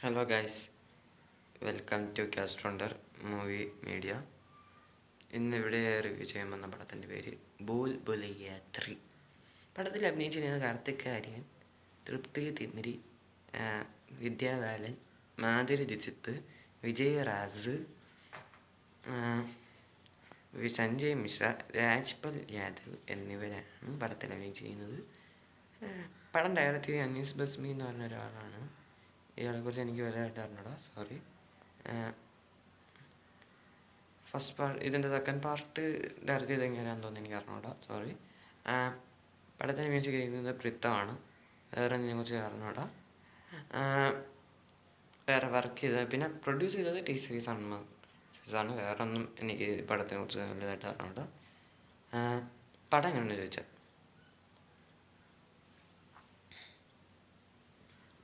Hello guys, welcome to കാസ്ട്രോണ്ടർ movie media. ഇന്നിവിടെ review ചെയ്യാൻ വന്ന പടത്തിൻ്റെ പേര് ഭൂൽ ഭുലയ്യ 3. പടത്തിൽ അഭിനയിച്ചിരുന്നത് കാർത്തിക് ആര്യൻ, തൃപ്തി തിമിരി, വിദ്യാ ബാലൻ, മാധുരി ദീക്ഷിത്, വിജയ് രാസ്, സഞ്ജയ് മിശ്ര, രാജ്പൽ യാദവ് എന്നിവരാണ് പടത്തിൽ അഭിനയിച്ചിരിക്കുന്നത്. പടം ഡയറക്റ്റ് ചെയ്ത് അനീസ് ബസ്മി എന്ന് പറഞ്ഞ ഒരാളാണ്. ഇയാളെക്കുറിച്ച് എനിക്ക് വലുതായിട്ട് അറിഞ്ഞൂടാ, സോറി. ഇതിൻ്റെ സെക്കൻഡ് പാർട്ട് ഡയറക്റ്റ് ചെയ്ത് എങ്ങനെയാണെന്ന് തോന്നുന്നു എനിക്ക് അറിഞ്ഞൂടാ, സോറി. പടത്തിന് മ്യൂസിക് ചെയ്യുന്നത് പ്രിത്തമാണ്. വേറെ ഇതിനെക്കുറിച്ച് അറിഞ്ഞൂടാ. വേറെ വർക്ക് ചെയ്തത് പിന്നെ പ്രൊഡ്യൂസ് ചെയ്തത് ടി സീരീസ് ആണ്. വേറെ ഒന്നും എനിക്ക് പടത്തിനെ കുറിച്ച് വലുതായിട്ട് അറിഞ്ഞൂടാ. പടം എങ്ങനെയാണെന്ന് ചോദിച്ചാൽ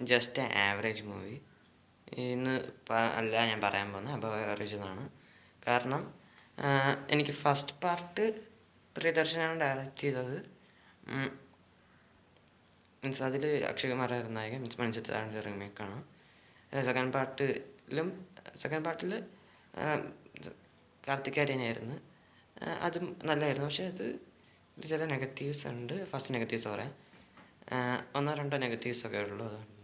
ജസ്റ്റ് ആവറേജ് മൂവി ഇന്ന് അല്ല ഞാൻ പറയാൻ പോകുന്നത്, അപ്പോൾ ആവറേജ് എന്നാണ്. കാരണം എനിക്ക് ഫസ്റ്റ് പാർട്ട് പ്രിയദർശനാണ് ഡയറക്റ്റ് ചെയ്തത്. മീൻസ് അതിൽ അക്ഷയ് കുമാറായിരുന്നു നായകൻ, മീൻസ് മണിച്ചിത്രത്താഴിൻ്റെ റീമേക്കാണ്. സെക്കൻഡ് പാർട്ടിൽ കാർത്തിക് ആര്യനായിരുന്നു. അതും നല്ലതായിരുന്നു. പക്ഷേ അത് ചില നെഗറ്റീവ്സ് ഉണ്ട്. ഫസ്റ്റ് നെഗറ്റീവ്സ് പറയാം. 1-2 നെഗറ്റീവ്സൊക്കെ ഉള്ളൂ. അതുകൊണ്ട്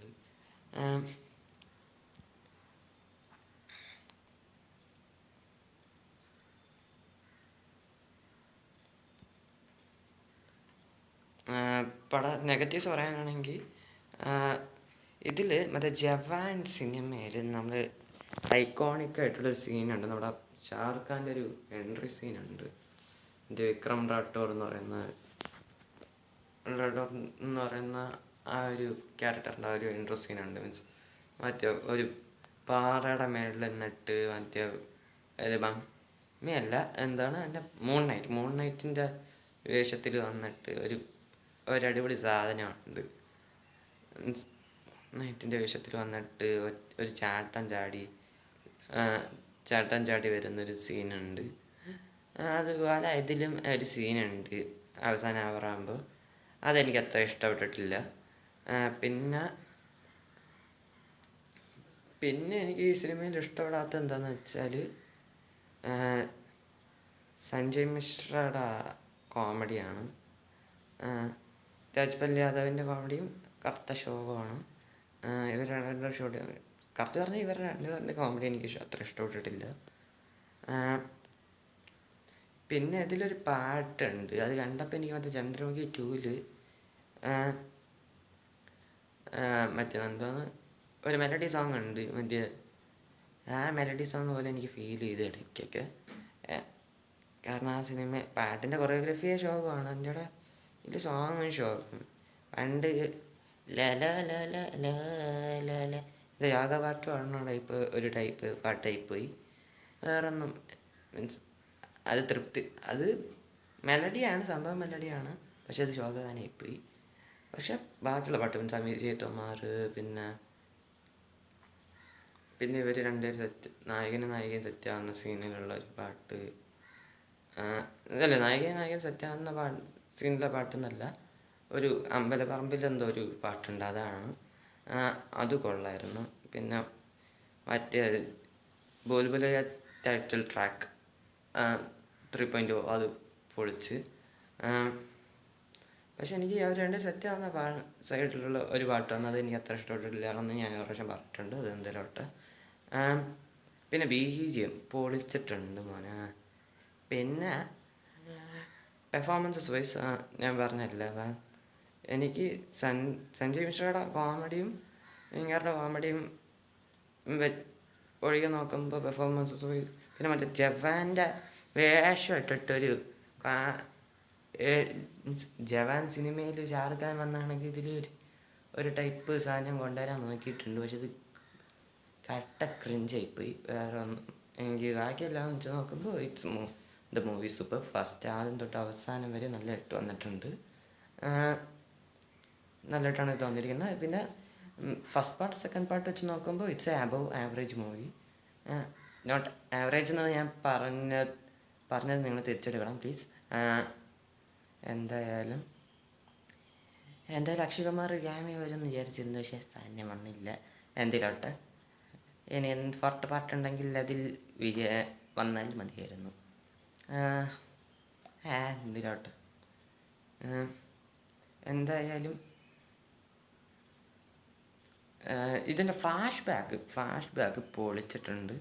നെഗറ്റീവ്സ് പറയാനാണെങ്കിൽ ഇതിൽ മറ്റേ ജവാൻ സിനിമയിൽ നമ്മൾ ഐക്കോണിക്കായിട്ടുള്ളൊരു സീനുണ്ട്. നമ്മുടെ ഷാറുഖ് ഖാൻ്റെ ഒരു എൻട്രി സീനുണ്ട്. വിക്രം റാഠോർ എന്ന് പറയുന്ന ആ ഒരു ക്യാരക്ടറിൻ്റെ ആ ഒരു എൻട്രി സീനുണ്ട്. മീൻസ് മറ്റേ ഒരു പാറയുടെ മേളിൽ നിന്നിട്ട് മറ്റേ മമ്മയല്ല, എന്താണ് എൻ്റെ മൂൺ നൈറ്റിൻ്റെ വേഷത്തിൽ വന്നിട്ട് ഒരടിപൊളി സാധനമുണ്ട്. മീൻസ് നൈറ്റിൻ്റെ വേഷത്തിൽ വന്നിട്ട് ഒരു ചാട്ടം ചാടി വരുന്നൊരു സീനുണ്ട്. അതുപോലെ ഇതിലും ഒരു സീനുണ്ട് അവസാനം ആവറാകുമ്പോൾ. അതെനിക്ക് അത്ര ഇഷ്ടപ്പെട്ടിട്ടില്ല. പിന്നെ എനിക്ക് ഈ സിനിമയിൽ ഇഷ്ടപ്പെടാത്ത എന്താണെന്ന് വെച്ചാൽ സഞ്ജയ് മിശ്രയുടെ കോമഡിയാണ്. രാജ്പൽ യാദവിൻ്റെ കോമഡിയും കറുത്ത ശോകമാണ്. ഇവർ രണ്ടുപേരുടെ ഷോട്ട് കറുത്ത് പറഞ്ഞാൽ ഇവരുടെ രണ്ടുപേരുടെ കോമഡി എനിക്ക് അത്ര ഇഷ്ടപ്പെട്ടിട്ടില്ല. പിന്നെ ഇതിലൊരു പാട്ടുണ്ട്, അത് കണ്ടപ്പോൾ എനിക്ക് മറ്റേ ചന്ദ്രമുഖി 2 മറ്റേ എന്താണ് ഒരു മെലഡി സോങ് ഉണ്ട്. മറ്റേ ആ മെലഡി സോങ് പോലെ എനിക്ക് ഫീൽ ചെയ്ത് ഇടയ്ക്കൊക്കെ. കാരണം ആ സിനിമ പാട്ടിൻ്റെ കൊറിയോഗ്രഫിയെ ശോകമാണ്. എൻ്റെ കൂടെ ഇതിൽ സോങ്ങും ശോകം. പണ്ട് ലല ലല ലല ഇത് യോഗ പാട്ട് പാടുന്ന ഒരു ടൈപ്പ് പാട്ടായിപ്പോയി. വേറൊന്നും മീൻസ് അത് മെലഡിയാണ്, സംഭവം മെലഡിയാണ്, പക്ഷെ അത് ശോകഗാനമായിപ്പോയി. പക്ഷെ ബാക്കിയുള്ള പാട്ട് മീൻസ് അഭിജിത് കുമാർ പിന്നെ ഇവർ രണ്ടുപേരും നായകൻ തെറ്റാവുന്ന സീനിലുള്ള ഒരു പാട്ട്, അതല്ല നായകൻ സെറ്റാകുന്ന സീനിലെ പാട്ടെന്നല്ല, ഒരു അമ്പലപ്പറമ്പിൽ എന്തോ ഒരു പാട്ടുണ്ട്, അതാണ്. അത് കൊള്ളായിരുന്നു. പിന്നെ മറ്റേ ഭൂൽ ഭുലയ്യ ടൈറ്റിൽ ട്രാക്ക് 3.0 അത് പൊളിച്ച്. പക്ഷെ എനിക്ക് അവർ രണ്ട് സെറ്റാകുന്ന സൈഡിലുള്ള ഒരു പാട്ട് വന്നത് എനിക്ക് അത്ര ഇഷ്ടപ്പെട്ടിട്ടില്ലാണെന്ന് ഞാൻ ഒരു പ്രാവശ്യം പറഞ്ഞിട്ടുണ്ട്. അത് എന്തെങ്കിലുമായിട്ട്. പിന്നെ BGM പൊളിച്ചിട്ടുണ്ട് മോനെ. പിന്നെ പെർഫോമൻസസ് വൈസ് ഞാൻ പറഞ്ഞില്ല, എനിക്ക് സഞ്ജയ് മിശ്രയുടെ കോമഡിയും ഇങ്ങേരുടെ കോമഡിയും ഒഴികെ നോക്കുമ്പോൾ പെർഫോമൻസസ് വൈസ്, പിന്നെ മറ്റേ ജവാൻ്റെ വേഷം ഇട്ടിട്ടൊരു ജവാൻ സിനിമയിൽ ഷാറുഖ് ഖാൻ വന്നാണെങ്കിൽ ഇതിൽ ഒരു ടൈപ്പ് സാധനം കൊണ്ടുവരാൻ നോക്കിയിട്ടുണ്ട്. പക്ഷെ ഇത് കട്ട ക്രിഞ്ചായിപ്പോയി. വേറെ ഒന്നും എനിക്ക് ബാക്കിയെല്ലാം വെച്ച് നോക്കുമ്പോൾ ദ മൂവി സൂപ്പർ. ഫസ്റ്റ് ആദ്യം തൊട്ട് അവസാനം വരെ നല്ലതായിട്ട് വന്നിട്ടുണ്ട്. നല്ലതായിട്ടാണ് തോന്നിയിരിക്കുന്നത്. പിന്നെ ഫസ്റ്റ് പാർട്ട് സെക്കൻഡ് പാർട്ട് വെച്ച് നോക്കുമ്പോൾ it's above average movie. Not average എന്ന് ഞാൻ പറഞ്ഞത് നിങ്ങൾ തിരിച്ചെടുക്കണം പ്ലീസ്. എന്തായാലും അക്ഷയ് കുമാർ ക്യാമിയോ വരുമെന്ന് വിചാരിച്ചിരുന്നു, പക്ഷേ സാധനം വന്നില്ല. എന്തിലോട്ടെ ഇനി എന്ത് ഫോർത്ത് പാർട്ടുണ്ടെങ്കിൽ അതിൽ വന്നാൽ മതിയായിരുന്നു. എന്തിലോട്ട് എന്തായാലും ഇതിൻ്റെ ഫ്ലാഷ് ബാക്ക് പൊളിച്ചിട്ടുണ്ട്.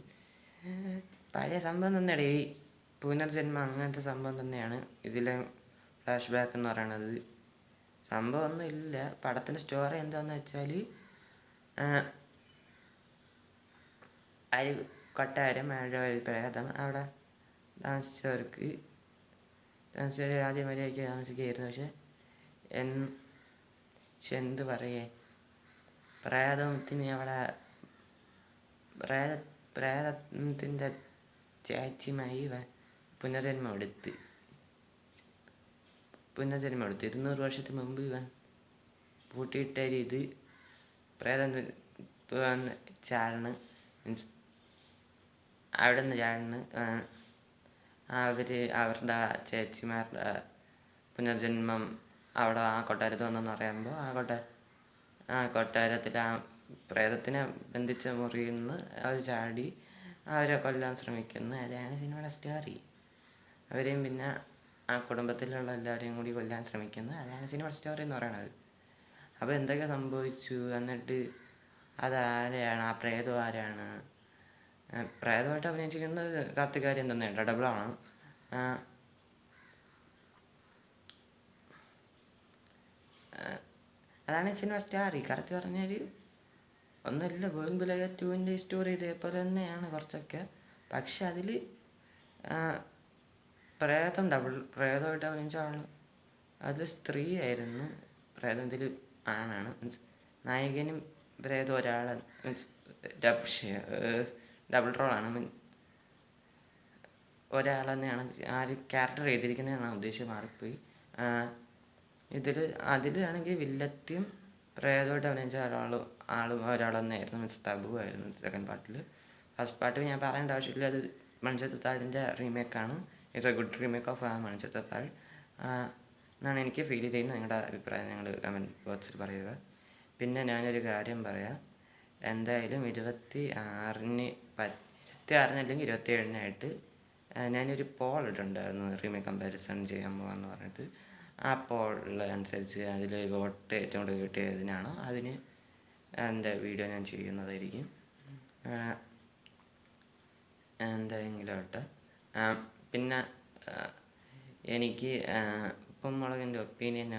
പഴയ സംഭവം തന്നെയാണ് ഈ പുനർജന്മം, അങ്ങനത്തെ സംഭവം തന്നെയാണ് ഇതിലെ ഫ്ലാഷ് ബാക്ക് എന്ന് പറയണത്. സംഭവമൊന്നും ഇല്ല. പടത്തിൻ്റെ സ്റ്റോറി എന്താണെന്ന് വെച്ചാൽ കൊട്ടാരം പ്രേതം അവിടെ താമസിച്ചവർക്ക് ആദ്യം വരെയൊക്കെ താമസിക്കുകയായിരുന്നു. പക്ഷെ എന്ത് പറയേ, പ്രേതത്തിന് അവിടെ പ്രേതത്തിൻ്റെ ചേച്ചിയുമായി പുനർജന്മം എടുത്ത് 200 വർഷത്തിന് മുമ്പ് ഇവൻ പൂട്ടിയിട്ടൊരു ഇത് പ്രേതം തുറന്ന് ചാടണ്. മീൻസ് അവിടെ നിന്ന് ചാടണ്. അവരുടെ ചേച്ചിമാരുടെ പുനർജന്മം അവിടെ ആ കൊട്ടാരത്ത് വന്നെന്ന് പറയുമ്പോൾ ആ കൊട്ടാരത്തിൽ ആ പ്രേതത്തിനെ ബന്ധിച്ച മുറിയിൽ നിന്ന് അവർ ചാടി അവരെ കൊല്ലാൻ ശ്രമിക്കുന്നു. അതാണ് സിനിമയുടെ സ്റ്റോറി. അവരെയും പിന്നെ ആ കുടുംബത്തിലുള്ള എല്ലാവരെയും കൂടി കൊല്ലാൻ ശ്രമിക്കുന്നു. അതാണ് സിനിമയുടെ സ്റ്റോറി എന്ന് പറയണത്. അപ്പോൾ എന്തൊക്കെ സംഭവിച്ചു, എന്നിട്ട് അതാരെയാണ്, ആ പ്രേതം ആരാണ്? പ്രേതമായിട്ട് അഭിനയിച്ചിരിക്കുന്നത് കാർത്തിക് ആര്യൻ തന്നെയാണ്, ഡബിളാണ്. അതാണ് സിനിമ സ്റ്റോറി. കറക്റ്റ് പറഞ്ഞാൽ ഒന്നുമില്ല, ബോയിൻ ബുലേഗ 2ൻ്റെ സ്റ്റോറി ഇതേപോലെ തന്നെയാണ് കുറച്ചൊക്കെ. പക്ഷെ അതിൽ പ്രേതമായിട്ട് അഭിനയിച്ച ആൾ അതിൽ സ്ത്രീ ആയിരുന്നു. പ്രേതം ഇതിൽ ആണാണ്. മീൻസ് നായകനും പ്രേതം ഒരാൾ, മീൻസ് ഡബിൾ റോളാണ്. ഒരാൾ തന്നെയാണ് ആ ഒരു ക്യാരക്ടർ ചെയ്തിരിക്കുന്നതെന്നാണ് ഉദ്ദേശിച്ച് മാറിപ്പോയി. അതിലാണെങ്കിൽ വില്ലത്തിയും പ്രേതമായിട്ട് അഭിനയിച്ച ഒരാൾ തന്നെയായിരുന്നു. മീൻസ് തബു ആയിരുന്നു സെക്കൻഡ് പാർട്ടിൽ. ഫസ്റ്റ് പാർട്ടിൽ ഞാൻ പറയേണ്ട ആവശ്യമില്ല, അത് മണിച്ചിത്രത്താഴിൻ്റെ റീമേക്കാണ്. It's a good remake of Manichitrathazhu എന്നാണ് എനിക്ക് ഫീൽ ചെയ്യുന്നത്. നിങ്ങളുടെ അഭിപ്രായം നിങ്ങൾ കമൻറ്റ് ബോക്സിൽ പറയുക. പിന്നെ ഞാനൊരു കാര്യം പറയാം. എന്തായാലും 26-ന് അല്ലെങ്കിൽ 27-നായിട്ട് ഞാനൊരു പോൾ ഇട്ടിട്ടുണ്ടായിരുന്നു, റീമേക്ക് കമ്പാരിസൺ ചെയ്യാൻ പോകാമെന്ന് പറഞ്ഞിട്ട്. ആ പോൾ അനുസരിച്ച് അതിൽ വോട്ട് ഏറ്റവും കൂടുതൽ കിട്ടിയതിനാണോ അതിന് എൻ്റെ വീഡിയോ ഞാൻ ചെയ്യുന്നതായിരിക്കും. എന്തെങ്കിലും ആവട്ടെ. പിന്നെ എനിക്ക് ഉപ്പും മുളകിൻ്റെ ഒപ്പീനിയൻ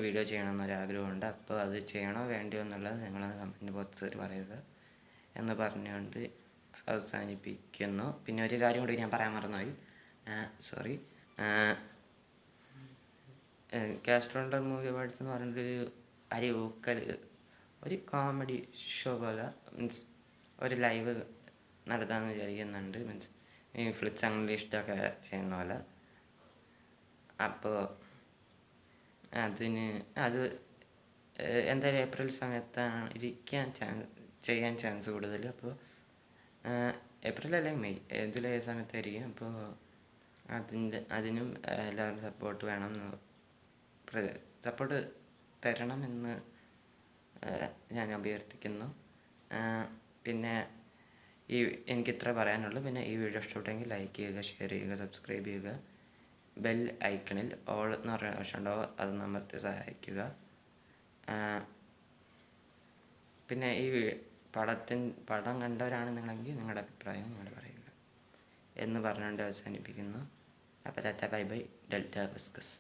വീഡിയോ ചെയ്യണമെന്നൊരാഗ്രഹമുണ്ട്. അപ്പോൾ അത് ചെയ്യണോ വേണ്ടിയോ എന്നുള്ളത് നിങ്ങളൊന്ന് കമൻറ്റ് ബോക്സിൽ പറയുക എന്ന് പറഞ്ഞുകൊണ്ട് അവസാനിപ്പിക്കുന്നു. പിന്നെ ഒരു കാര്യം കൂടി ഞാൻ പറയാൻ മറന്നുപോയി, സോറി. കാസ്ട്രോൾഡർ മൂവി അവാർഡ്സ് എന്ന് പറഞ്ഞിട്ടൊരു ഒരു കോമഡി ഷോ പോലെ, മീൻസ് ഒരു ലൈവ് നടത്താമെന്ന് വിചാരിക്കുന്നുണ്ട്. മീൻസ് ഈ ഫ്ലിക്സ് അങ്ങനെ ഇഷ്ടമൊക്കെ ചെയ്യുന്ന പോലെ. അപ്പോൾ അത് എന്തായാലും ഏപ്രിൽ സമയത്താണ് ചെയ്യാൻ ചാൻസ് കൂടുതൽ. അപ്പോൾ ഏപ്രിൽ അല്ലെങ്കിൽ മെയ് ഇതിലെ സമയത്തായിരിക്കും. അപ്പോൾ അതിനും എല്ലാവരും സപ്പോർട്ട് തരണമെന്ന് ഞാൻ അഭ്യർത്ഥിക്കുന്നു. പിന്നെ എനിക്കിത്ര പറയാനുള്ളൂ. പിന്നെ ഈ വീഡിയോ ഇഷ്ടപ്പെട്ടെങ്കിൽ ലൈക്ക് ചെയ്യുക, ഷെയർ ചെയ്യുക, സബ്സ്ക്രൈബ് ചെയ്യുക. ബെൽ ഐക്കണിൽ ഓൾ എന്ന് പറഞ്ഞ ഓപ്ഷൻ ഉണ്ടാവും, അത് അമർത്തി സഹായിക്കുക. പിന്നെ ഈ പടം കണ്ടവരാണ് നിങ്ങളെങ്കിൽ നിങ്ങളുടെ അഭിപ്രായം നിങ്ങൾ പറയുക എന്ന് പറഞ്ഞുകൊണ്ട് അവസാനിപ്പിക്കുന്നു. അപ്പോൾ ടാറ്റ ബൈ ബൈ, ഡെൽറ്റ ബസ്കസ്.